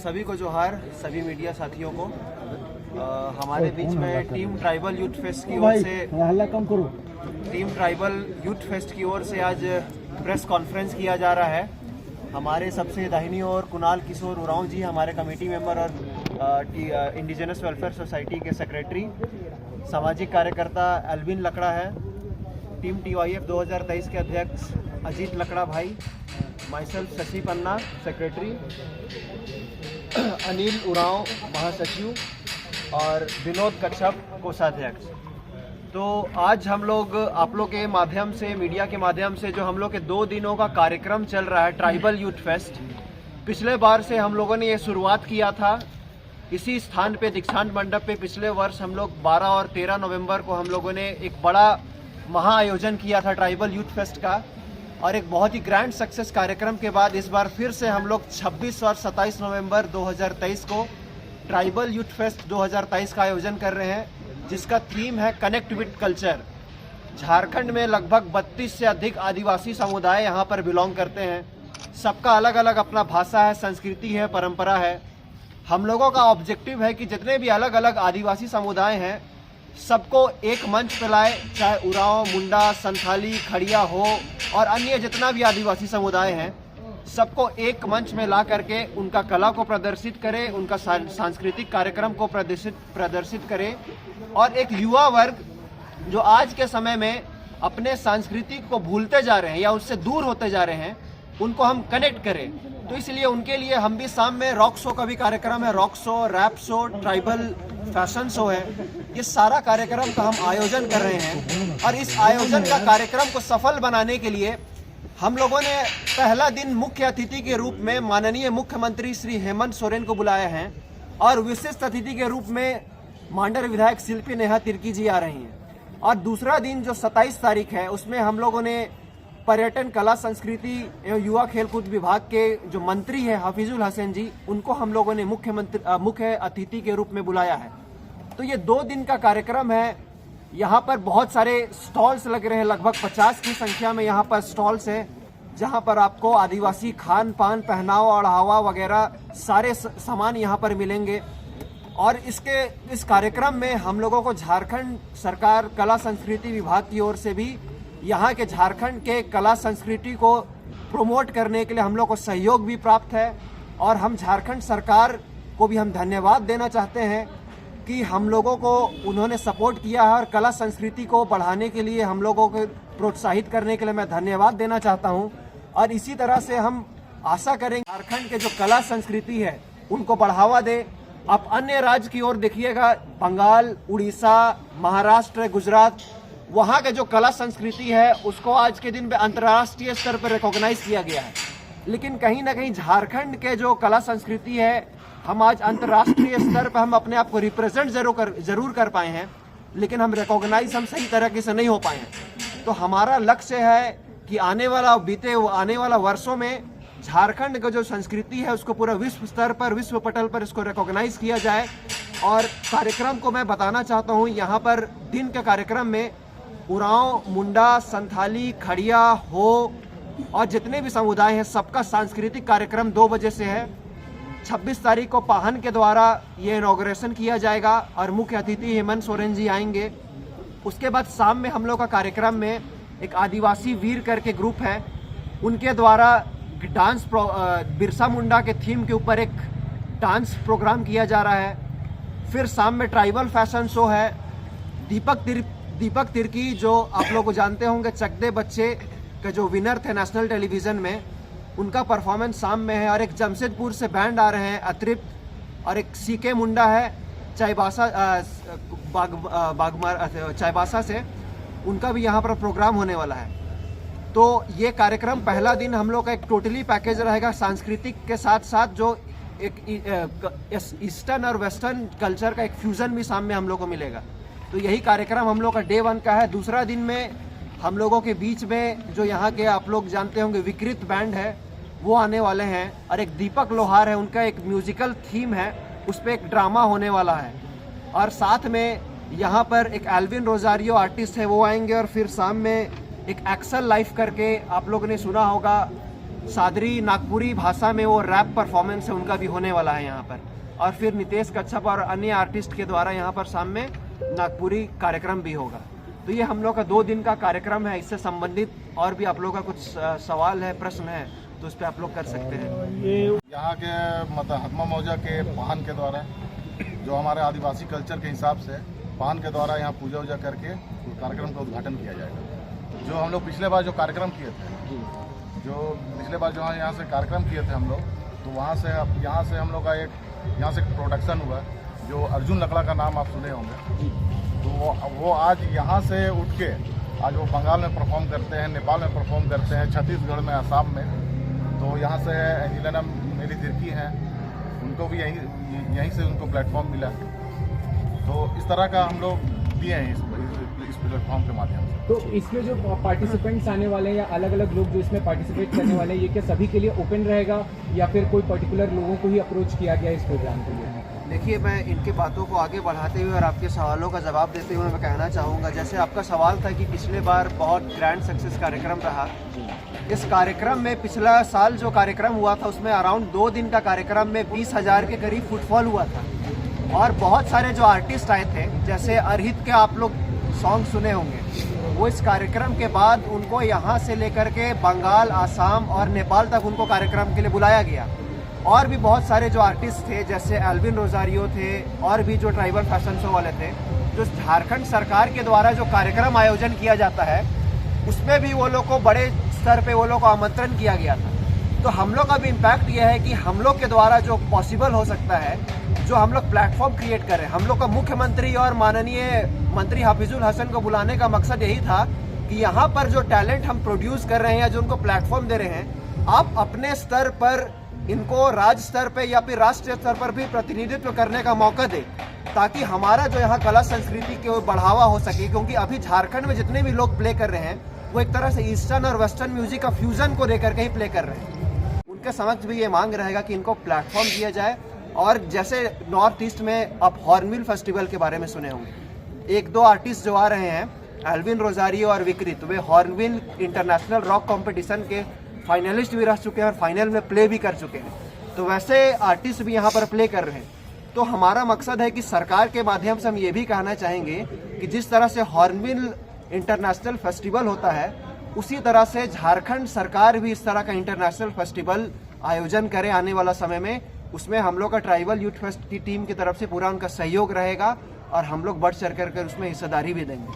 सभी को जोहार, सभी मीडिया साथियों को। हमारे बीच में टीम ट्राइबल यूथ फेस्ट की ओर से आज प्रेस कॉन्फ्रेंस किया जा रहा है। हमारे सबसे दाहिनी ओर कुणाल किशोर उरांव जी, हमारे कमेटी मेंबर और इंडिजिनस वेलफेयर सोसाइटी के सेक्रेटरी, सामाजिक कार्यकर्ता एल्विन लकड़ा है। टीम TYF 2023 के अध्यक्ष अजीत लकड़ा भाई, माइसेल्फ शशि पन्ना सेक्रेटरी, अनिल उरांव महासचिव और विनोद कच्छप कोषाध्यक्ष। तो आज हम लोग आप लोग के माध्यम से, मीडिया के माध्यम से, जो हम लोग के 2 दिनों का कार्यक्रम चल रहा है ट्राइबल यूथ फेस्ट, पिछले बार से हम लोगों ने ये शुरुआत किया था इसी स्थान पे, दीक्षांत मंडप पे। पिछले वर्ष हम लोग 12 और 13 नवंबर को हम लोगों ने एक बड़ा महा आयोजन किया था ट्राइबल यूथ फेस्ट का, और एक बहुत ही ग्रैंड सक्सेस कार्यक्रम के बाद इस बार फिर से हम लोग 26 और 27 नवंबर 2023 को ट्राइबल यूथ फेस्ट 2023 का आयोजन कर रहे हैं, जिसका थीम है कनेक्ट विद कल्चर। झारखंड में लगभग 32 से अधिक आदिवासी समुदाय यहाँ पर बिलोंग करते हैं। सबका अलग अलग अपना भाषा है, संस्कृति है, परंपरा है। हम लोगों का ऑब्जेक्टिव है कि जितने भी अलग अलग आदिवासी समुदाय हैं सबको एक मंच पर लाए, चाहे उरांव, मुंडा, संथाली, खड़िया हो और अन्य जितना भी आदिवासी समुदाय हैं, सबको एक मंच में ला करके उनका कला को प्रदर्शित करें, उनका सांस्कृतिक कार्यक्रम को प्रदर्शित करें, और एक युवा वर्ग जो आज के समय में अपने संस्कृति को भूलते जा रहे हैं या उससे दूर होते जा रहे हैं, उनको हम कनेक्ट करें। तो इसलिए उनके लिए हम भी शाम में रॉक शो का भी कार्यक्रम है, rock show, rap show, tribal fashion show है। ये सारा कार्यक्रम का हम आयोजन कर रहे हैं, और इस आयोजन का कार्यक्रम को सफल बनाने के लिए हम लोगों ने पहला दिन मुख्य अतिथि के रूप में माननीय मुख्यमंत्री श्री हेमंत सोरेन को बुलाया है, और विशिष्ट अतिथि के रूप में मांडर विधायक शिल्पी नेहा तिर्की जी आ रही हैं। और दूसरा दिन जो 27 तारीख है, उसमें हम लोगों ने पर्यटन, कला, संस्कृति एवं युवा खेलकूद विभाग के जो मंत्री हैं हफीजुल हसन जी, उनको हम लोगों ने मुख्य अतिथि के रूप में बुलाया है। तो ये 2 दिन का कार्यक्रम है। यहाँ पर बहुत सारे स्टॉल्स लग रहे हैं, लगभग 50 की संख्या में यहाँ पर स्टॉल्स हैं, जहाँ पर आपको आदिवासी खान पान, पहनावा, ओढ़ावा वगैरह सारे सामान यहाँ पर मिलेंगे। और इस कार्यक्रम में हम लोगों को झारखंड सरकार कला संस्कृति विभाग की ओर से भी यहाँ के झारखंड के कला संस्कृति को प्रमोट करने के लिए हम लोग को सहयोग भी प्राप्त है। और हम झारखंड सरकार को भी हम धन्यवाद देना चाहते हैं कि हम लोगों को उन्होंने सपोर्ट किया है, और कला संस्कृति को बढ़ाने के लिए हम लोगों को प्रोत्साहित करने के लिए मैं धन्यवाद देना चाहता हूं। और इसी तरह से हम आशा करेंगे झारखंड के जो कला संस्कृति है उनको बढ़ावा दे। आप अन्य राज्य की ओर देखिएगा, बंगाल, उड़ीसा, महाराष्ट्र, गुजरात, वहाँ के जो कला संस्कृति है उसको आज के दिन पे अंतर्राष्ट्रीय स्तर पर रिकॉग्नाइज किया गया है, लेकिन कहीं ना कहीं झारखंड के जो कला संस्कृति है, हम आज अंतर्राष्ट्रीय स्तर पर हम अपने आप को रिप्रेजेंट जरूर कर पाए हैं, लेकिन हम रिकॉग्नाइज हम सही तरीके से नहीं हो पाए हैं। तो हमारा लक्ष्य है कि आने वाला वर्षों में झारखंड का जो संस्कृति है उसको पूरा विश्व स्तर पर, विश्व पटल पर इसको रिकॉग्नाइज किया जाए। और कार्यक्रम को मैं बताना चाहता हूँ, यहाँ पर दिन के कार्यक्रम में उरांव, मुंडा, संथाली, खड़िया हो और जितने भी समुदाय हैं सबका सांस्कृतिक कार्यक्रम 2 बजे से है। 26 तारीख को पाहन के द्वारा ये इनॉग्रेशन किया जाएगा और मुख्य अतिथि हेमंत सोरेन जी आएंगे। उसके बाद शाम में हम लोग का कार्यक्रम में एक आदिवासी वीर करके ग्रुप है, उनके द्वारा डांस बिरसा मुंडा के थीम के ऊपर एक डांस प्रोग्राम किया जा रहा है। फिर शाम में ट्राइबल फैशन शो है। दीपक तिर्की, जो आप लोग को जानते होंगे, चक दे बच्चे के जो विनर थे नेशनल टेलीविज़न में, उनका परफॉर्मेंस शाम में है। और एक जमशेदपुर से बैंड आ रहे हैं अतृप्त, और एक सीके मुंडा है चाईबासा से, उनका भी यहाँ पर प्रोग्राम होने वाला है। तो ये कार्यक्रम पहला दिन हम लोग का एक टोटली पैकेज रहेगा, सांस्कृतिक के साथ साथ जो एक ईस्टर्न और वेस्टर्न कल्चर का एक फ्यूज़न भी सामने हम लोग को मिलेगा। तो यही कार्यक्रम हम लोग का डे 1 का है। दूसरा दिन में हम लोगों के बीच में जो यहाँ के आप लोग जानते होंगे विकृत बैंड है, वो आने वाले हैं, और एक दीपक लोहार है, उनका एक म्यूजिकल थीम है, उस पर एक ड्रामा होने वाला है। और साथ में यहाँ पर एक एल्विन रोजारियो आर्टिस्ट है, वो आएंगे। और फिर शाम में एक एक्सल लाइफ करके आप लोगों ने सुना होगा, सादरी नागपुरी भाषा में वो रैप परफॉर्मेंस है उनका भी होने वाला है यहाँ पर। और फिर नितेश कच्छप और अन्य आर्टिस्ट के द्वारा यहाँ पर शाम में नागपुरी कार्यक्रम भी होगा। तो ये हम लोग का 2 दिन का कार्यक्रम है। इससे संबंधित और भी आप लोगों का कुछ सवाल है, प्रश्न है, तो उस पर आप लोग कर सकते हैं। यहाँ के मतलब हतमा मौजा के पाहन के द्वारा, जो हमारे आदिवासी कल्चर के हिसाब से पाहन के द्वारा यहाँ पूजा वूजा करके कार्यक्रम का उद्घाटन किया जाएगा। जो हम लोग पिछले बार जो कार्यक्रम किए थे, यहाँ से कार्यक्रम किए थे हम लोग, तो वहाँ से हम लोग का यहाँ से प्रोडक्शन हुआ जो अर्जुन लकड़ा का नाम आप सुने होंगे। तो वो आज यहाँ से उठ के आज वो बंगाल में परफॉर्म करते हैं, नेपाल में परफॉर्म करते हैं, छत्तीसगढ़ में, असम में। तो यहाँ से एंजिलाना मेरी तिर्की हैं, उनको भी यहीं से उनको प्लेटफॉर्म मिला। तो इस तरह का हम लोग दिए हैं इस प्लेटफॉर्म के माध्यम से। तो इसमें जो पार्टिसिपेंट्स आने वाले हैं या अलग अलग लोग जो इसमें पार्टिसिपेट करने वाले हैं, ये क्या सभी के लिए ओपन रहेगा या फिर कोई पर्टिकुलर लोगों को ही अप्रोच किया गया इस प्रोग्राम के लिए? देखिए, मैं इनकी बातों को आगे बढ़ाते हुए और आपके सवालों का जवाब देते हुए मैं कहना चाहूँगा, जैसे आपका सवाल था कि पिछले बार बहुत ग्रैंड सक्सेस कार्यक्रम रहा। इस कार्यक्रम में पिछला साल जो कार्यक्रम हुआ था उसमें अराउंड 2 दिन का कार्यक्रम में 20,000 के करीब फुटफॉल हुआ था। और बहुत सारे जो आर्टिस्ट आए थे, जैसे अरहित के आप लोग सॉन्ग सुने होंगे, वो इस कार्यक्रम के बाद उनको यहाँ से लेकर के बंगाल, आसाम और नेपाल तक उनको कार्यक्रम के लिए बुलाया गया। और भी बहुत सारे जो आर्टिस्ट थे, जैसे एल्विन रोजारियो थे और भी जो ट्राइबल फैशन शो वाले थे, जो झारखंड सरकार के द्वारा जो कार्यक्रम आयोजन किया जाता है उसमें भी वो लोग को बड़े स्तर पे वो लोग को आमंत्रण किया गया था। तो हम लोग का भी इम्पैक्ट यह है कि हम लोग के द्वारा जो पॉसिबल हो सकता है, जो हम लोग प्लेटफॉर्म क्रिएट करें। हम लोग का मुख्यमंत्री और माननीय मंत्री हाफिजुल हसन को बुलाने का मकसद यही था कि यहाँ पर जो टैलेंट हम प्रोड्यूस कर रहे हैं या जो उनको प्लेटफॉर्म दे रहे हैं, आप अपने स्तर पर इनको राज्य स्तर पे या फिर राष्ट्रीय स्तर पर भी प्रतिनिधित्व करने का मौका दे, ताकि हमारा जो यहाँ कला संस्कृति के बढ़ावा हो सके। क्योंकि अभी झारखंड में जितने भी लोग प्ले कर रहे हैं वो एक तरह से ईस्टर्न और वेस्टर्न म्यूजिक का फ्यूजन को लेकर के ही प्ले कर रहे हैं। उनके समक्ष भी ये मांग रहेगा कि इनको प्लेटफॉर्म दिया जाए। और जैसे नॉर्थ ईस्ट में आप हॉर्नबिल फेस्टिवल के बारे में सुने होंगे, 1-2 आर्टिस्ट जो आ रहे हैं, एल्विन रोजारियो और विकृत, वे हॉर्नबिल इंटरनेशनल रॉक कॉम्पिटिशन के फाइनलिस्ट भी रह चुके हैं और फाइनल में प्ले भी कर चुके हैं। तो वैसे आर्टिस्ट भी यहाँ पर प्ले कर रहे हैं। तो हमारा मकसद है कि सरकार के माध्यम से हम ये भी कहना चाहेंगे कि जिस तरह से हॉर्नबिल इंटरनेशनल फेस्टिवल होता है, उसी तरह से झारखंड सरकार भी इस तरह का इंटरनेशनल फेस्टिवल आयोजन करे आने वाला समय में। उसमें हम लोग का ट्राइबल यूथ फेस्ट की टीम की तरफ से पूरा उनका सहयोग रहेगा और हम लोग बढ़ चढ़ कर उसमें हिस्सेदारी भी देंगे।